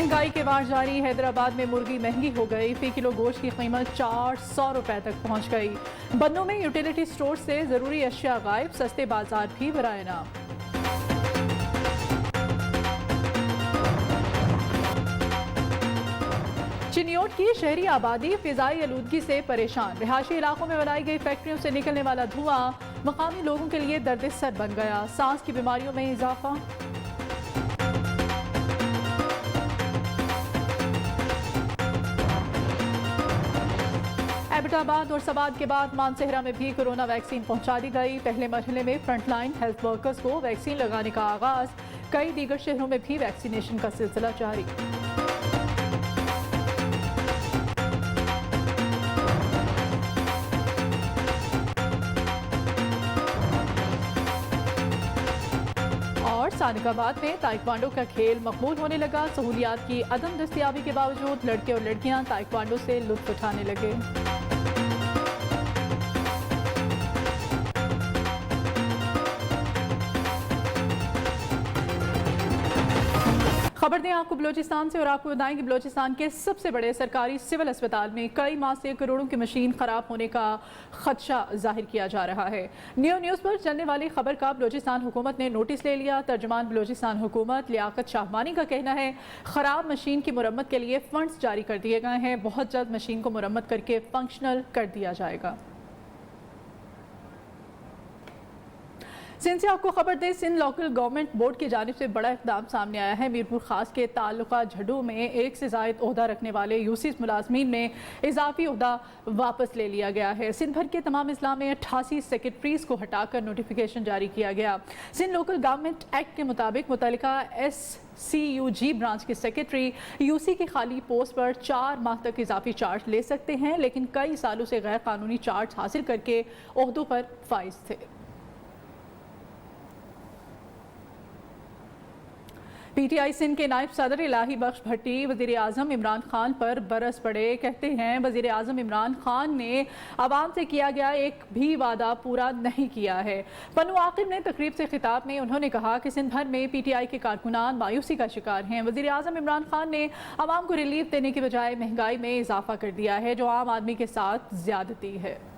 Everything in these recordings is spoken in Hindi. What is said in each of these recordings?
महंगाई के वार जारी। हैदराबाद में मुर्गी महंगी हो गई। फी किलो गोश्त की कीमत 400 रुपए तक पहुंच गई। बन्नों में यूटिलिटी स्टोर से जरूरी अशिया गायब। सस्ते बाजार भी बराए नाम। चिनियोट की शहरी आबादी फिजाई आलूदगी से परेशान। रिहायशी इलाकों में बनाई गई फैक्ट्रियों से निकलने वाला धुआं मकामी लोगों के लिए दर्द सर बन गया। सांस की बीमारियों में इजाफा। एबटाबाद और सबाद के बाद मानसेहरा में भी कोरोना वैक्सीन पहुंचा दी गई। पहले मरहले में फ्रंटलाइन हेल्थ वर्कर्स को वैक्सीन लगाने का आगाज। कई दीगर शहरों में भी वैक्सीनेशन का सिलसिला जारी। और सानिकाबाद में ताइक्वांडो का खेल मकबूल होने लगा। सहूलियात की अदम दस्तियाबी के बावजूद लड़के और लड़कियां ताइक्वांडो से लुत्फ उठाने लगे। खबर दें आपको बलोचिस्तान से और आपको बताएं कि बलोचिस्तान के सबसे बड़े सरकारी सिविल अस्पताल में कई माह से करोड़ों की मशीन खराब होने का खदशा जाहिर किया जा रहा है। न्यूज़ पर चलने वाली खबर का बलोचिस्तान हुकूमत ने नोटिस ले लिया। तर्जुमान बलोचिस्तान हुकूमत लियाकत शाहबानी का कहना है खराब मशीन की मुरम्मत के लिए फंड्स जारी कर दिए गए हैं। बहुत जल्द मशीन को मुरम्मत करके फंक्शनल कर दिया जाएगा। सिंध से आपको खबर दें, सिंध लोकल गवर्नमेंट बोर्ड की जानिब से बड़ा इक़दाम सामने आया है। मीरपुर खास के ताल्लुका झड्डू में एक से ज़ायद ओहदा रखने वाले यूसीस मुलाजमीन में इजाफी ओहदा वापस ले लिया गया है। सिंध भर के तमाम अजला में 88 सेक्रेटरीज को हटाकर नोटिफिकेशन जारी किया गया। सिंध लोकल गवर्नमेंट एक्ट के मुताबिक मुतल्लिका SCUG ब्रांच के सेक्रेटरी यूसी की खाली पोस्ट पर 4 माह तक इजाफी चार्ज ले सकते हैं, लेकिन कई सालों से गैर कानूनी चार्ज हासिल करके ओहदों पर फाइज थे। PTI सिंध के नायब सदर इलाही बख्श भट्टी वज़ीर आज़म इमरान खान पर बरस पड़े। कहते हैं वज़ीर आज़म इमरान खान ने आवाम से किया गया एक भी वादा पूरा नहीं किया है। पन्नू आकिब ने तकरीब से खिताब में उन्होंने कहा कि सिंध भर में PTI के कारकुनान मायूसी का शिकार हैं। वज़ीर आज़म इमरान खान ने आवाम को रिलीफ देने के बजाय महंगाई में इजाफा कर दिया है, जो आम आदमी के साथ ज्यादती है।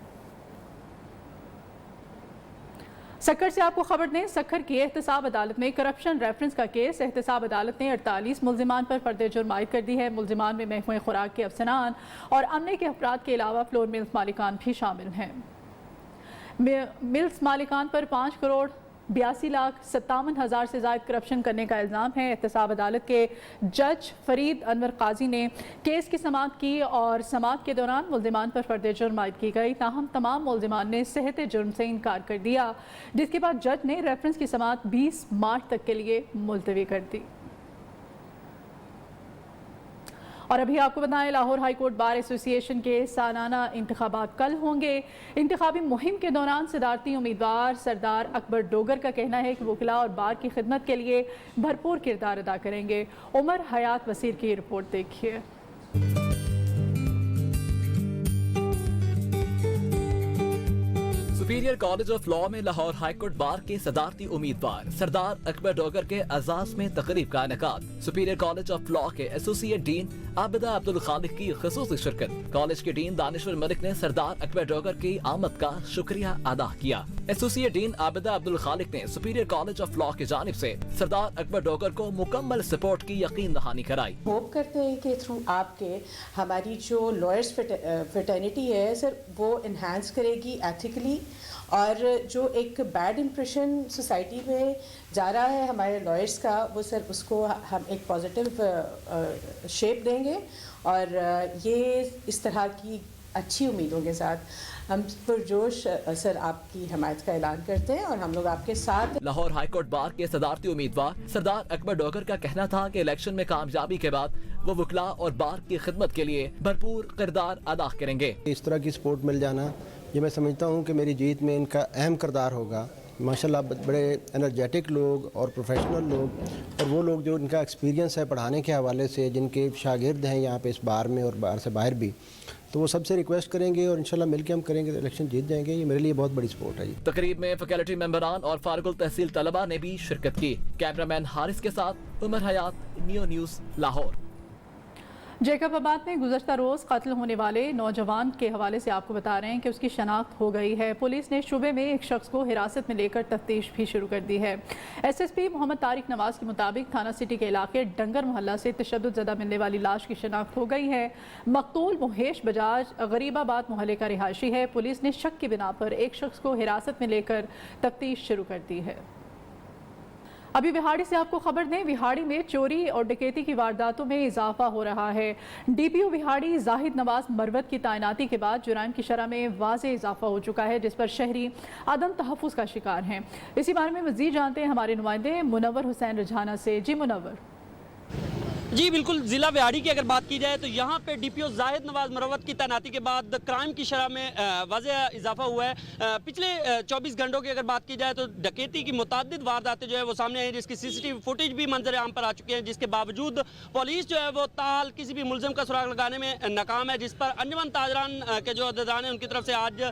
सक्खर से आपको खबर दें, सक्खर की एहतसाब अदालत में करप्शन रेफरेंस का केस। एहतसाब अदालत ने 48 मुल्जिमान पर फर्द जुर्म आयद कर दी है। मुल्जिमान में महकमा खुराक के अफसरान और अमले के अफराद के अलावा फ्लोर मिल्स मालिकान भी शामिल हैं। मिल्स मालिकान पर 5,82,57,000 से ज़ायद करप्शन करने का इल्ज़ाम है। एहतसाब अदालत के जज फरीद अनवर काजी ने केस की समाअत की और समाअत के दौरान मुल्जिमान पर फर्द जुर्म आयद की गई। ताहम तमाम मुल्जिमान ने सेहत जुर्म से इनकार कर दिया, जिसके बाद जज ने रेफरेंस की समाअत 20 मार्च तक के लिए मुलतवी कर दी। और अभी आपको बताएं, Lahore high court bar association के सालाना इंतखाबात कल होंगे। इंतखाबी मुहिम के दौरान सदारती उम्मीदवार सरदार अकबर डोगर का कहना है कि वकीला और बार की खिदमत के लिए भरपूर किरदार अदा करेंगे। उमर हयात वसीर की रिपोर्ट देखिए। सुपीरियर कॉलेज ऑफ लॉ में लाहौर हाईकोर्ट बार के सदारती उम्मीदवार सरदार अकबर डोगर के एजाज में तकरीब का इनेकाद। सुपीरियर कॉलेज ऑफ लॉ के एसोसिएट डीन आबिदा अब्दुल खालिक की खसूसी शिरकत। कॉलेज के डीन दानिश्वर मलिक ने सरदार अकबर डोगर की आमद का शुक्रिया अदा किया। एसोसिएट डीन आबिदा अब्दुल खालिक ने सुपीरियर कॉलेज ऑफ लॉ की जानिब से सरदार अकबर डोगर को मुकम्मल सपोर्ट की यकीन दहानी कराई। होप करते हैं कि थ्रू आपके हमारी जो लॉयर्स फ्रेटर्निटी है सर वो इन्हांस करेगी एथिकली, और जो एक बैड इम्प्रेशन सोसाइटी में जा रहा है हमारे लॉयर्स का, वो सर उसको हम एक पॉजिटिव शेप देंगे। और ये इस तरह की अच्छी उम्मीदों के साथ हम पुरजोश सर आपकी हिमायत का ऐलान करते हैं और हम लोग आपके साथ। लाहौर हाईकोर्ट बार के सदारती उम्मीदवार सरदार अकबर डोगर का कहना था कि इलेक्शन में कामयाबी के बाद वो वकला और बार की खिदमत के लिए भरपूर किरदार अदा करेंगे। इस तरह की सपोर्ट मिल जाना, ये मैं समझता हूँ कि मेरी जीत में इनका अहम किरदार होगा। माशाल्लाह बड़े एनर्जेटिक लोग और प्रोफेशनल लोग, और वो लोग जो इनका एक्सपीरियंस है पढ़ाने के हवाले से, जिनके शागिर्द हैं यहाँ पे इस बार में और बार से बाहर भी, तो वो सबसे रिक्वेस्ट करेंगे और इंशाल्लाह मिलकर हम करेंगे तो इलेक्शन जीत जाएंगे। ये मेरे लिए बहुत बड़ी सपोर्ट है। तकरीब में फैकल्टी मेंबरान और फारुकुल तहसील तलबा ने भी शिरकत की। कैमरामैन हारिस के साथ उमर हयात, न्यूज़ लाहौर। जैकबाबाद में गुज़श्ता रोज़ कत्ल होने वाले नौजवान के हवाले से आपको बता रहे हैं कि उसकी शनाख्त हो गई है। पुलिस ने शुबे में एक शख्स को हिरासत में लेकर तफ्तीश भी शुरू कर दी है। SSP मोहम्मद तारिक नवाज के मुताबिक थाना सिटी के इलाके डंगर मोहल्ला से तशद्दुद ज़दा मिलने वाली लाश की शनाख्त हो गई है। मकतूल मुहेश बजाज गरीबाबाद मोहल्ले का रिहायशी है। पुलिस ने शक की बिना पर एक शख्स को हिरासत में लेकर तफ्तीश शुरू कर दी है। अभी विहाड़ी से आपको खबर दें, विहाड़ी में चोरी और डकैती की वारदातों में इजाफा हो रहा है। DPO विहाड़ी जाहिद नवाज मरवत की तैनाती के बाद जुराइम की शरह में वाज़े इजाफा हो चुका है, जिस पर शहरी आदम तहफ़्फ़ुज़ का शिकार हैं। इसी बारे में मज़ीद जानते हैं हमारे नुमाइंदे मुनव्वर हुसैन रझाना से। जी मुनव्वर। जी बिल्कुल, ज़िला विहाड़ी की अगर बात की जाए तो यहाँ पे DPO जाहिद नवाज मरवत की तैनाती के बाद क्राइम की शरह में वाज़ेह इजाफा हुआ है। पिछले 24 घंटों की अगर बात की जाए तो डकैती की मुतअद्दिद वारदातें जो है वो सामने आई, जिसकी CCTV फुटेज भी मंजर आम पर आ चुके हैं, जिसके बावजूद पुलिस जो है वो ताल किसी भी मुलजिम का सुराग लगाने में नाकाम है, जिस पर अंजुमन ताजरान के जो अहदेदार हैं उनकी तरफ से आज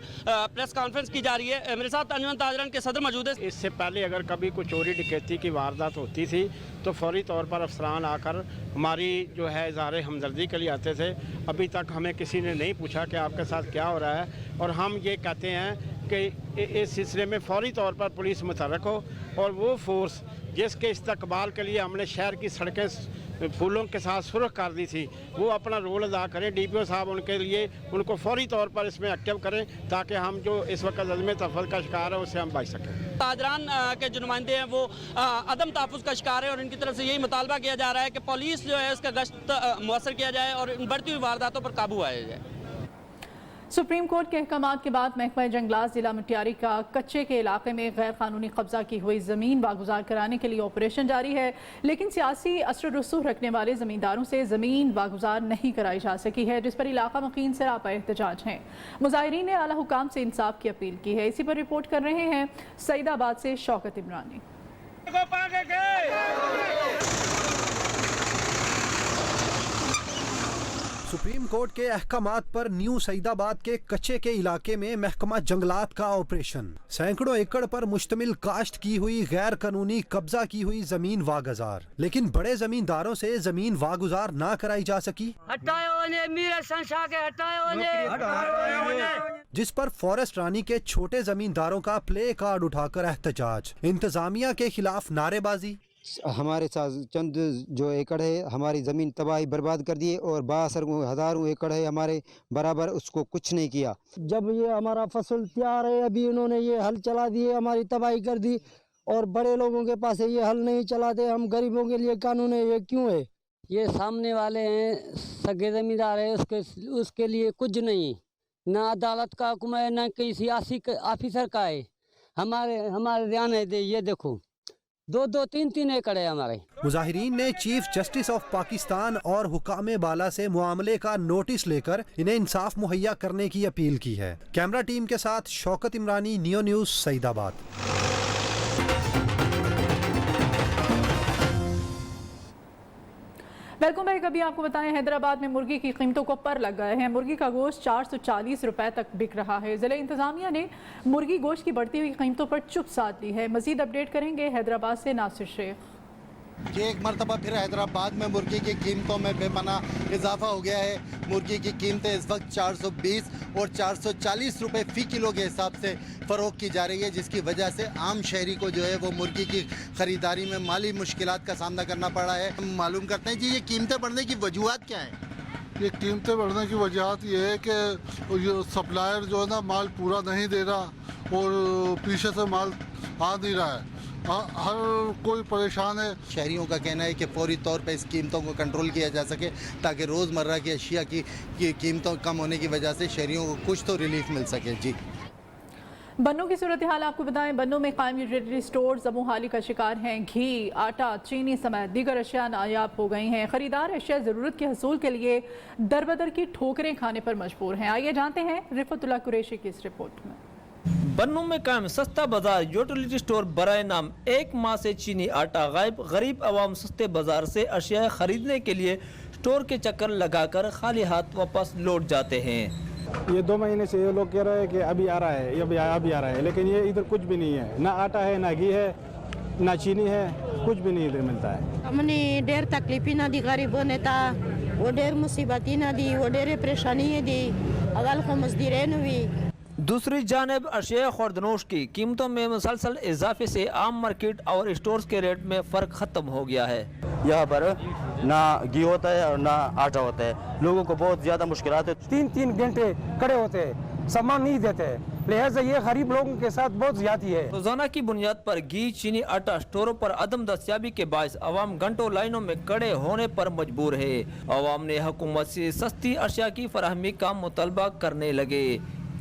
प्रेस कॉन्फ्रेंस की जा रही है। मेरे साथ अंजुमन ताजरान के सदर मौजूद है। इससे पहले अगर कभी कोई चोरी डकैती की वारदात होती थी तो फौरी तौर पर अफसरान आकर हमारी जो है इज़हार हमदर्दी के लिए आते थे। अभी तक हमें किसी ने नहीं पूछा कि आपके साथ क्या हो रहा है, और हम ये कहते हैं कि इस सिलसिले में फौरी तौर पर पुलिस मुतहर्रिक हो और वो फोर्स जिसके इस्तकबाल के लिए हमने शहर की सड़कें फूलों के साथ सुरख कर दी थी, वो अपना रोल अदा करें। DPO साहब उनके लिए उनको फौरी तौर पर इसमें एक्टिव करें ताकि हम जो इस वक्त अज़म तहफ़्फ़ुज़ का शिकार है उससे हम बच सकें। ताजरान के जो नुमाइंदे हैं वो अदम तहफ़्फ़ुज़ का शिकार है और इनकी तरफ से यही मुतालबा किया जा रहा है कि पुलिस जो है इसका गश्त मुअस्सर किया जाए और इन बढ़ती हुई वारदातों पर काबू आया जाए। सुप्रीम कोर्ट के अहकामात के बाद महकमा जंगलात जिला मुटियारी का कच्चे के इलाके में गैर कानूनी कब्जा की हुई ज़मीन वागुजार कराने के लिए ऑपरेशन जारी है, लेकिन सियासी असर रसूख रखने वाले ज़मींदारों से ज़मीन वागुजार नहीं कराई जा सकी है, जिस पर इलाका मकीन सरापा एहतजाज हैं। मुजाहिरीन ने आला हुकाम से इंसाफ की अपील की है। इसी पर रिपोर्ट कर रहे हैं सईदाबाद से शौकत इमरानी। सुप्रीम कोर्ट के अहकामात पर न्यू सईदाबाद के कच्चे के इलाके में महकमा जंगलात का ऑपरेशन। सैकड़ों एकड़ पर मुश्तमिल काश्त की हुई गैर कानूनी कब्जा की हुई जमीन वागुजार, लेकिन बड़े जमींदारों से जमीन वागुजार ना कराई जा सकी, जिस पर फॉरेस्ट रानी के छोटे जमींदारों का प्ले कार्ड उठाकर एहतजाज। इंतजामिया के खिलाफ नारेबाजी। हमारे साथ चंद जो एकड़ है हमारी ज़मीन तबाही बर्बाद कर दिए और 62 हज़ारों एकड़ है हमारे बराबर, उसको कुछ नहीं किया। जब ये हमारा फसल तैयार है अभी इन्होंने ये हल चला दिए, हमारी तबाही कर दी, और बड़े लोगों के पास ये हल नहीं चलाते। हम गरीबों के लिए कानून है, ये क्यों है? ये सामने वाले हैं सगे ज़मींदार है, उसके लिए कुछ नहीं, ना अदालत का हुक्म है ना किसी सियासी ऑफिसर का है। हमारे ध्यान है दे, ये देखो 2-2, 3-3 एकड़ है हमारे। मुजाहिरीन ने चीफ जस्टिस ऑफ पाकिस्तान और हुकामे बाला से मुआमले का नोटिस लेकर इन्हें इंसाफ मुहैया करने की अपील की है। कैमरा टीम के साथ Shaukat Imrani, Neo News, Saidabad. Welcome back. अभी आपको बताएं हैदराबाद में मुर्गी की कीमतों को पर लग गए हैं। मुर्गी का गोश्त 440 रुपए तक बिक रहा है। जिला इंतजामिया ने मुर्गी गोश्त की बढ़ती हुई कीमतों पर चुप साध ली है। मजीद अपडेट करेंगे हैदराबाद से नासिर शेख। कि एक मरतबा फिर हैदराबाद में मुर्गी की कीमतों में बेपनाह इजाफा हो गया है। मुर्गी की कीमतें इस वक्त 420 और 440 रुपए फ़ी किलो के हिसाब से फ़रोख्त की जा रही है, जिसकी वजह से आम शहरी को जो है वो मुर्गी की ख़रीदारी में माली मुश्किलात का सामना करना पड़ा है। हम मालूम करते हैं जी ये कीमतें बढ़ने की वजूहत क्या है? ये कीमतें बढ़ने की वजह ये है कि सप्लायर जो है ना माल पूरा नहीं दे रहा और पीछे से माल आ नहीं रहा है। हर कोई परेशान है। शहरियों का कहना है कि फौरी तौर पर इस कीमतों को कंट्रोल किया जा सके ताकि रोज़मर्रा की अशिया की कीमतों कम होने की वजह से शहरियों को कुछ तो रिलीफ मिल सके। जी बन्नू की सूरत हाल आपको बताएं। बन्नू में कायम यूटिलिटी स्टोर ज़बूहाली का शिकार हैं। घी, आटा, चीनी समेत दीगर अशिया नायाब हो गई हैं। खरीदार अशिया ज़रूरत के हसूल के लिए दरबदर की ठोकरें खाने पर मजबूर हैं। आइए जानते हैं रिफतुल्लाह कुरैशी की इस रिपोर्ट में। बन्नू में कायम सस्ता बाजार यूटिलिटी स्टोर बराए नाम एक माह से चीनी आटा गायब। गरीब अवाम सस्ते बाजार से अशिया खरीदने के लिए स्टोर के चक्कर लगाकर खाली हाथ वापस लौट जाते हैं। ये 2 महीने से ये लोग कह रहे हैं कि अभी आ रहा है, अभी आ रहा है, लेकिन ये इधर कुछ भी नहीं है। ना आटा है, ना घी है, ना चीनी है, कुछ भी नहीं इधर मिलता है। हमने ढेर तकलीफी ना दी गरीबों ने था वो ढेर मुसीबती ना दी, वो ढेर परेशानी दी, अगल को मजदूरें हुई। दूसरी जानब अशिया खुर्दनोश की कीमतों में मुसलसल इजाफे से आम मार्केट और स्टोर्स के रेट में फ़र्क ख़त्म हो गया है। यहाँ पर ना घी होता है और ना आटा होता है, लोगों को बहुत ज़्यादा मुश्किलात है। 3-3 घंटे खड़े होते हैं, सामान नहीं देते, लिहाजा ये गरीब लोगों के साथ बहुत ज्यादती है। रोजाना की बुनियाद पर घी, चीनी, आटा स्टोरों पर अदम दस्तियाबी के बायस अवाम घंटों लाइनों में खड़े होने पर मजबूर है। अवाम ने हुकूमत से सस्ती अशिया की फराहमी का मुतालबा करने लगे।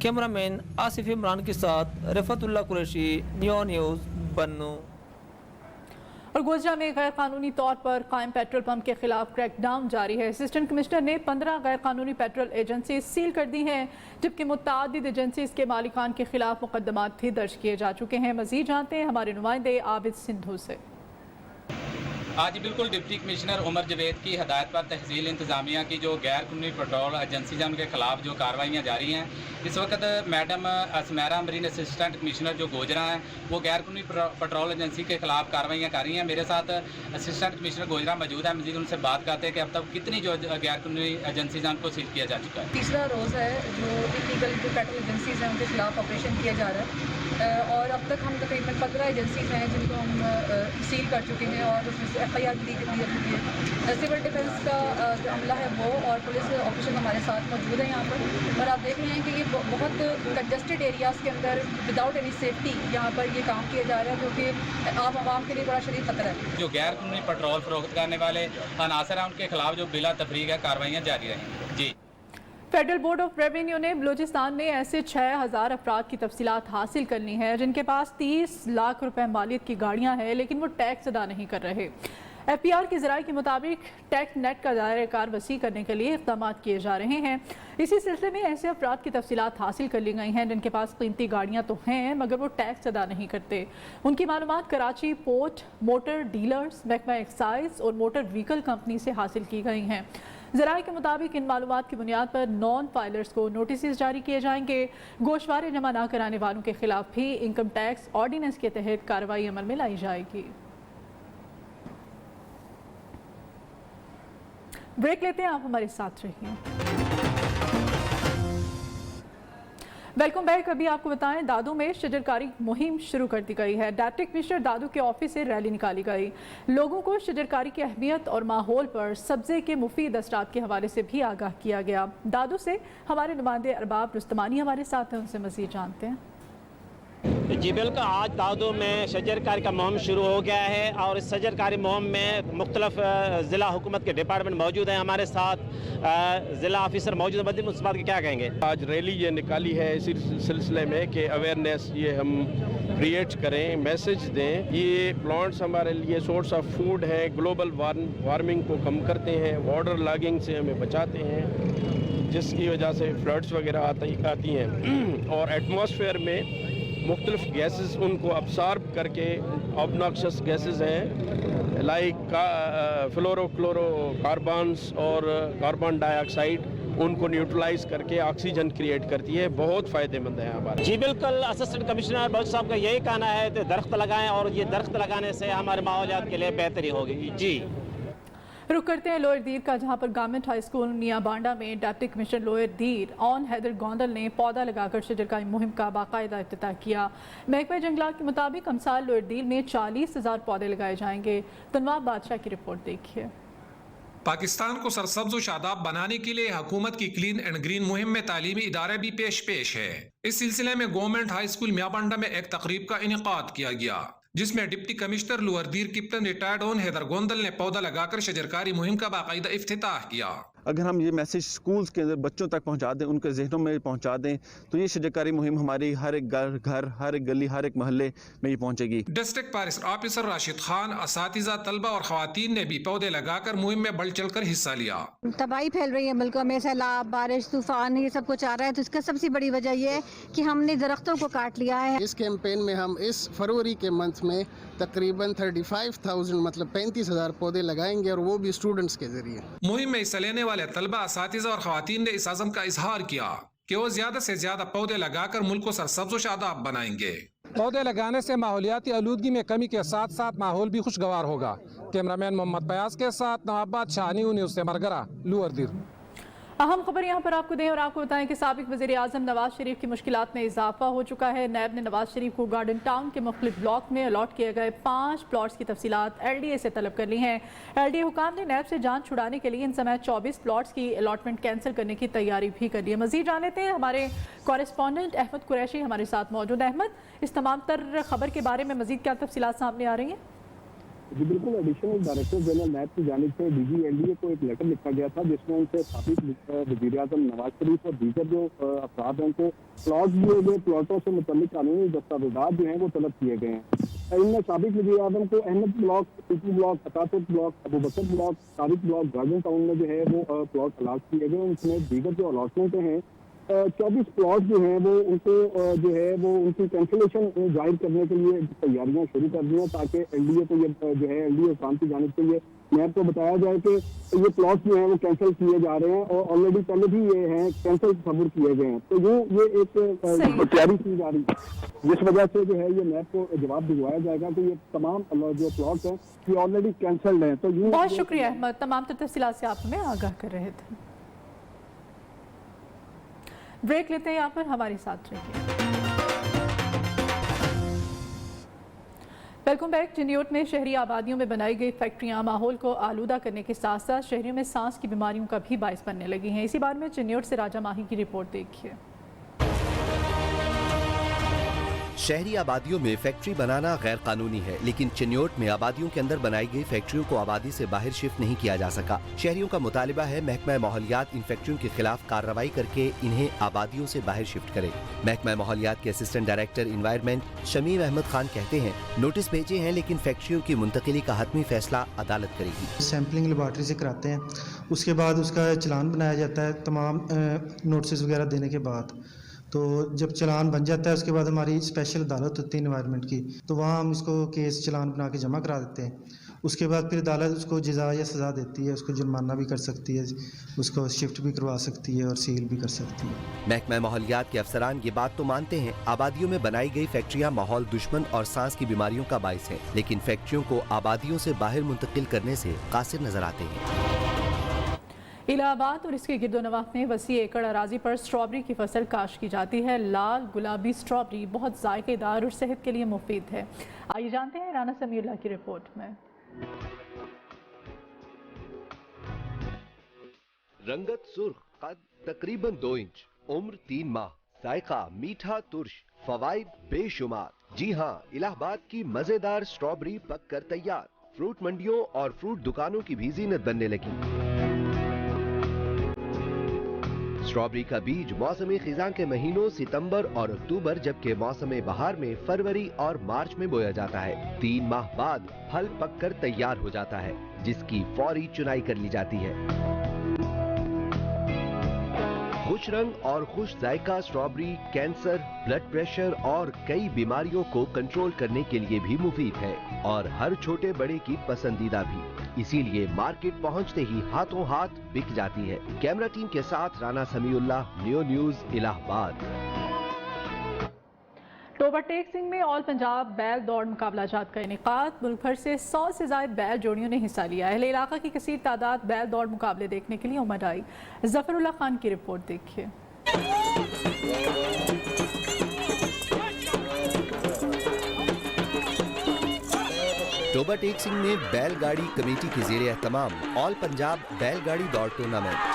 कैमरामैन आसिफ इमरान के साथ रिफतुल्लाह कुरैशी, न्यू न्यूज़, बन्नू। और गोजरा में गैर कानूनी तौर पर कायम पेट्रोल पंप के खिलाफ क्रैकडाउन जारी है। असिस्टेंट कमिश्नर ने 15 गैर कानूनी पेट्रोल एजेंसी सील कर दी हैं, जबकि मुतअद्दिद एजेंसीज के मालिकान के खिलाफ मुकदमात भी दर्ज किए जा चुके हैं। मजीद जानते हैं हमारे नुमाइंदे आबिद सिंधु से। आज बिल्कुल डिप्टी कमिश्नर उमर जवेद की हदायत पर तहसील इंतज़ामिया की जो गैर कानूनी पेट्रोल एजेंसी हैं उनके खिलाफ जो कार्रवाइयाँ जारी हैं। इस वक्त मैडम असमैरा अमरीन असिस्टेंट कमिश्नर जो गोजरा हैं वो गैर कानूनी पेट्रोल एजेंसी के खिलाफ कार्रवाइयाँ कर रही हैं। मेरे साथ असिस्टेंट कमिश्नर गोजरा मौजूद है, मजीद उनसे बात करते हैं कि अब तक कितनी जो गैर कानूनी एजेंसीज हैं उनको सील किया जा चुका है। तीसरा रोज़ है जो इलीगल जो पेट्रोल एजेंसीज हैं उनके खिलाफ ऑपरेशन किया जा रहा है और अब तक हम तकरीबन 15 एजेंसीज हैं जिनको हम सील कर चुके हैं और उसमें FIR दी जा चुकी है। सिविल डिफेंस का जो अमला है वो और पुलिस ऑफिसर हमारे साथ मौजूद है यहाँ पर और आप देख रहे हैं कि ये बहुत कंजस्टेड एरियाज़ के अंदर विदाउट एनी सेफ्टी यहाँ पर ये काम किया जा रहा है, जो कि आम आवाम के लिए बड़ा शदीद खतरा है। जो गैर कानूनी पेट्रोल फरोख्त करने वाले अनासर हैं उनके खिलाफ जो बिला तफरीक है कार्रवाइयाँ जारी रहेंगी। जी, फेडरल बोर्ड ऑफ रेवेन्यू ने बलूचिस्तान में ऐसे 6000 अफराद की तफसीलात हासिल करनी है जिनके पास 30 लाख रुपए मालियत की गाड़ियां हैं लेकिन वो टैक्स अदा नहीं कर रहे। FPR के ज़राए के मुताबिक टैक्स नेट का दायरा कार वसी करने के लिए इक़दाम किए जा रहे हैं। इसी सिलसिले में ऐसे अफराद की तफसीलात हासिल कर ली गई हैं जिनके पास कीमती गाड़ियाँ तो हैं मगर वो टैक्स अदा नहीं करते। उनकी मालूमात कराची पोर्ट, मोटर डीलर्स, महकमा एक्साइज और मोटर व्हीकल कंपनी से हासिल की गई हैं। ज़राए के मुताबिक इन मालूमात की बुनियाद पर नॉन फाइलर्स को नोटिस जारी किए जाएंगे। गोशवारे जमा न कराने वालों के खिलाफ भी इनकम टैक्स ऑर्डिनेंस के तहत कार्रवाई अमल में लाई जाएगी। ब्रेक लेते हैं, आप हमारे साथ रहिए। Welcome back. अभी आपको बताएं दादू में शजरकारी मुहिम शुरू कर दी गई है। डिप्टी कमिश्नर दादू के ऑफिस से रैली निकाली गई। लोगों को शजरकारी की अहमियत और माहौल पर सब्जे के मुफीद असरात के हवाले से भी आगाह किया गया। दादू से हमारे नुमाइंदे अरबाब रुस्तमानी हमारे साथ हैं, उनसे मज़ीद जानते हैं। जी बिल्कुल, आज दादू में शजरकारी का मुहिम शुरू हो गया है और इस शजरकारी मुहिम में मुख्तलिफ ज़िला हुकूमत के डिपार्टमेंट मौजूद हैं। हमारे साथ ज़िला ऑफिसर मौजूद है, उस बात के क्या कहेंगे? आज रैली ये निकाली है इसी सिलसिले में कि अवेयरनेस ये हम क्रिएट करें, मैसेज दें। ये प्लांट्स हमारे लिए सोर्स ऑफ फूड है, ग्लोबल वार्मिंग को कम करते हैं, वाटर लॉगिंग से हमें बचाते हैं जिसकी वजह से फ्लड्स वगैरह आती हैं और एटमॉस्फेयर में मुख्तलिफ गैसेस उनको अब्सॉर्ब करके ऑब्नॉक्शस गैसेस हैं लाइक फ्लोरोक्लोरोकार्बन्स और कार्बन डाइऑक्साइड, उनको न्यूट्रलाइज करके ऑक्सीजन क्रिएट करती है। बहुत फ़ायदेमंद है हमारे। जी बिल्कुल, असिस्टेंट कमिश्नर बलोच साहब का यही कहना है कि दरख्त लगाएं और ये दरख्त लगाने से हमारे माहौलियात के लिए बेहतरी होगी। जी रुक करते हैं लोअर दीर का, जहां पर government high school Mian Banda में डिप्टी कमिश्नर लोअर दीर ऑन हैदर गोंदल ने पौधा लगाकर शजरकारी मुहिम का बाकायदा इफ्तिताह किया। महकमा जंगलात के मुताबिक अमसाल लोअर दीर में 40,000 पौधे लगाए जाएंगे। तनवाब बादशाह की रिपोर्ट देखिए। पाकिस्तान को सरसब्ज व शादाब बनाने के लिए हुकूमत की क्लीन एंड ग्रीन मुहिम में तालीमी इदारे भी पेश है। इस सिलसिले में government high school Mian Banda में एक तकरीब का इनेकाद किया गया जिसमें deputy commissioner lower Dir captain retired ऑन हैदर गोंदल ने पौधा लगाकर शजरकारी मुहिम का बाकायदा इफ्तिताह किया। अगर हम ये मैसेज स्कूल्स के अंदर बच्चों तक पहुंचा दें, उनके जहनों में पहुंचा दें, तो ये शजरकारी मुहिम हमारी हर एक घर, हर एक गली, हर एक मोहल्ले में ये पहुंचेगी। District forest officer Rashid Khan, असातिज़ा, तलबा और खवातीन ने भी पौधे लगाकर मुहिम में बढ़ चढ़ कर हिस्सा लिया। तबाही फैल रही है मुल्क में, सैलाब, बारिश, तूफान, ये सब कुछ आ रहा है, तो इसका सबसे बड़ी वजह ये है कि हमने दरख्तों को काट लिया है। इस कैंपेन में हम इस फरवरी के मंथ में तकरीबन 35,000 मतलब 35,000 पौधे लगाएंगे और वो भी स्टूडेंट्स के जरिए। मुहिम में हिस्सा लेने वाले तलबा, असातिज़ा और खवातीन ने इस आज़म का इजहार किया कि वो ज्यादा से ज्यादा पौधे लगाकर मुल्क को सरसब्ज व शादाब बनाएंगे। पौधे लगाने से माहौलियाती आलूदगी में कमी के साथ साथ माहौल भी खुशगवार होगा। कैमरामैन मोहम्मद बयास के साथ नवाबाद शाहनी न्यूज़ से मरगरा लुअरदीर। अहम खबर यहाँ पर आपको दें और आपको बताएं कि साबिक वज़ीर आज़म नवाज शरीफ की मुश्किलात में इजाफा हो चुका है। नैब ने नवाज शरीफ को गार्डन टाउन के मुख्तलिफ ब्लॉक में अलॉट किए गए 5 प्लॉट्स की तफसीलात LDA से तलब कर ली हैं। LDA हुकाम ने नैब से जान छुड़ाने के लिए इन समय 24 प्लॉट्स की अलॉटमेंट कैंसिल करने की तैयारी भी कर ली है। मज़ीद जान लेते हैं, हमारे कॉरेस्पॉन्डेंट अहमद कुरैशी हमारे साथ मौजूद। अहमद, इस तमाम तर खबर के बारे में मज़ीद क्या तफसीलात सामने आ रही हैं? जी बिल्कुल, एडिशनल डायरेक्टर जनरल नैब की जानिब से DG LDA को एक लेटर लिखा गया था जिसमें उनसे साबिक वज़ीर आज़म नवाज शरीफ और दीगर जो अफराद हैं उनको प्लॉट दिए गए प्लॉटों से मुतल्लिक कानूनी दस्तावेजात जो हैं वो तलब किए गए हैं। इनमें साबिक वज़ीर आज़म को Ahmad block, city block, Fatapur block, Abu Bakar block, Sabiq block, garden town में जो है वो प्लॉट अलाट किए गए। उसमें दीगर जो अलॉटमेंट हैं 24 प्लॉट जो हैं वो उनको जो है वो उनकी कैंसिलेशन जाहिर करने के लिए तैयारियां शुरू कर दी हैं ताकि LDA को ये जो है LDA हुकाम की जानिब से ये नैब को बताया जाए कि ये प्लॉट जो हैं वो कैंसिल किए जा रहे हैं और ऑलरेडी पहले भी ये हैं कैंसिल खबर किए गए हैं। तो ये एक तैयारी की जा रही है जिस वजह से जो है ये नैब को जवाब दिलवाया जाएगा कि ये तमाम जो प्लॉट हैं ये ऑलरेडी कैंसल्ड हैं। तो बहुत शुक्रिया अहमद, तमाम तफसीलात से आप हमें आगाह कर रहे थे। ब्रेक लेते हैं यहाँ पर, हमारे साथ रहिए। Welcome back. चिन्योट में शहरी आबादियों में बनाई गई फैक्ट्रियां माहौल को आलूदा करने के साथ साथ शहरियों में सांस की बीमारियों का भी बायस बनने लगी हैं। इसी बारे में चिन्योट से राजा माही की रिपोर्ट देखिए। शहरी आबादियों में फैक्ट्री बनाना गैर कानूनी है, लेकिन चिन्योट में आबादियों के अंदर बनाई गई फैक्ट्रियों को आबादी से बाहर शिफ्ट नहीं किया जा सका। शहरियों का मुतालिबा है महकमा माहौलियात इन फैक्ट्रियों के खिलाफ कार्रवाई करके इन्हें आबादियों से बाहर शिफ्ट करे। महकमा माहौलियात के assistant director environment Shamim Ahmed Khan कहते हैं नोटिस भेजे हैं लेकिन फैक्ट्रियों की मुंतकिली का हतमी फैसला अदालत करेगी। सैंपलिंग लेबॉर्ट्री से कराते हैं, उसके बाद उसका चलान बनाया जाता है तमाम नोटिस वगैरह देने के बाद। तो जब चलान बन जाता है उसके बाद हमारी स्पेशल अदालत होती है इन्वायरमेंट की, तो वहाँ हम इसको केस चलान बना के जमा करा देते हैं। उसके बाद फिर अदालत उसको जज़ा या सज़ा देती है, उसको जुर्माना भी कर सकती है, उसको शिफ्ट भी करवा सकती है और सील भी कर सकती है। महकमा माहौलियात के अफसरान ये बात तो मानते हैं आबादियों में बनाई गई फैक्ट्रियाँ माहौल दुश्मन और सांस की बीमारियों का बाइस है, लेकिन फैक्ट्रियों को आबादियों से बाहर मुंतकिल करने से कासिर नजर आते हैं। इलाहाबाद और इसके गिरदोनवाह में वसी एकड़ अराजी पर स्ट्रॉबेरी की फसल काश्त की जाती है। लाल गुलाबी स्ट्रॉबेरी बहुत जायकेदार और सेहत के लिए मुफीद है। आइए जानते हैं राना समीउल्लाह की रिपोर्ट में। रंगत सुर्ख, कद तकरीबन 2 इंच, उम्र 3 माह, जायका मीठा तुर्श, फवाइद बेशुमार। जी हाँ, इलाहाबाद की मजेदार स्ट्रॉबेरी पक कर तैयार। फ्रूट मंडियों और फ्रूट दुकानों की भी जीनत बनने लगी। स्ट्रॉबेरी का बीज मौसमी खिजां के महीनों सितंबर और अक्टूबर जबकि मौसम बहार में फरवरी और मार्च में बोया जाता है। 3 माह बाद फल पककर तैयार हो जाता है जिसकी फौरी चुनाई कर ली जाती है। खुश रंग और खुश जायका स्ट्रॉबेरी कैंसर, ब्लड प्रेशर और कई बीमारियों को कंट्रोल करने के लिए भी मुफीद है और हर छोटे बड़े की पसंदीदा भी, इसीलिए मार्केट पहुंचते ही हाथों हाथ बिक जाती है। कैमरा टीम के साथ राना समीउल्लाह, नियो न्यूज़, इलाहाबाद। टोबरटेक सिंह में ऑल पंजाब बैल दौड़ मुकाबलाजात का इनेकाद। मुल्क भर से 100 से ज्यादा बैल जोड़ियों ने हिस्सा लिया। अहले इलाका की कसीर तादाद बैल दौड़ मुकाबले देखने के लिए उमड़ आई। जफरुल्लाह खान की रिपोर्ट देखिए। टोबरटेक सिंह में बैलगाड़ी कमेटी की जेर एहतमाम ऑल पंजाब बैलगाड़ी दौड़ टूर्नामेंट।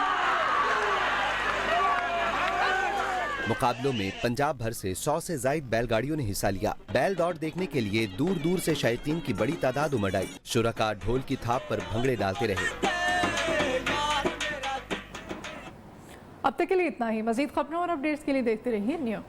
मुकाबलों में पंजाब भर से 100 से ज्यादा बैलगाड़ियों ने हिस्सा लिया। बैल दौड़ देखने के लिए दूर दूर से शायकीन की बड़ी तादाद उमड़ आई। शुरका ढोल की थाप पर भंगड़े डालते रहे। अब तक के लिए इतना ही। मजीद खबरों और अपडेट्स के लिए देखते रहिए न्यू।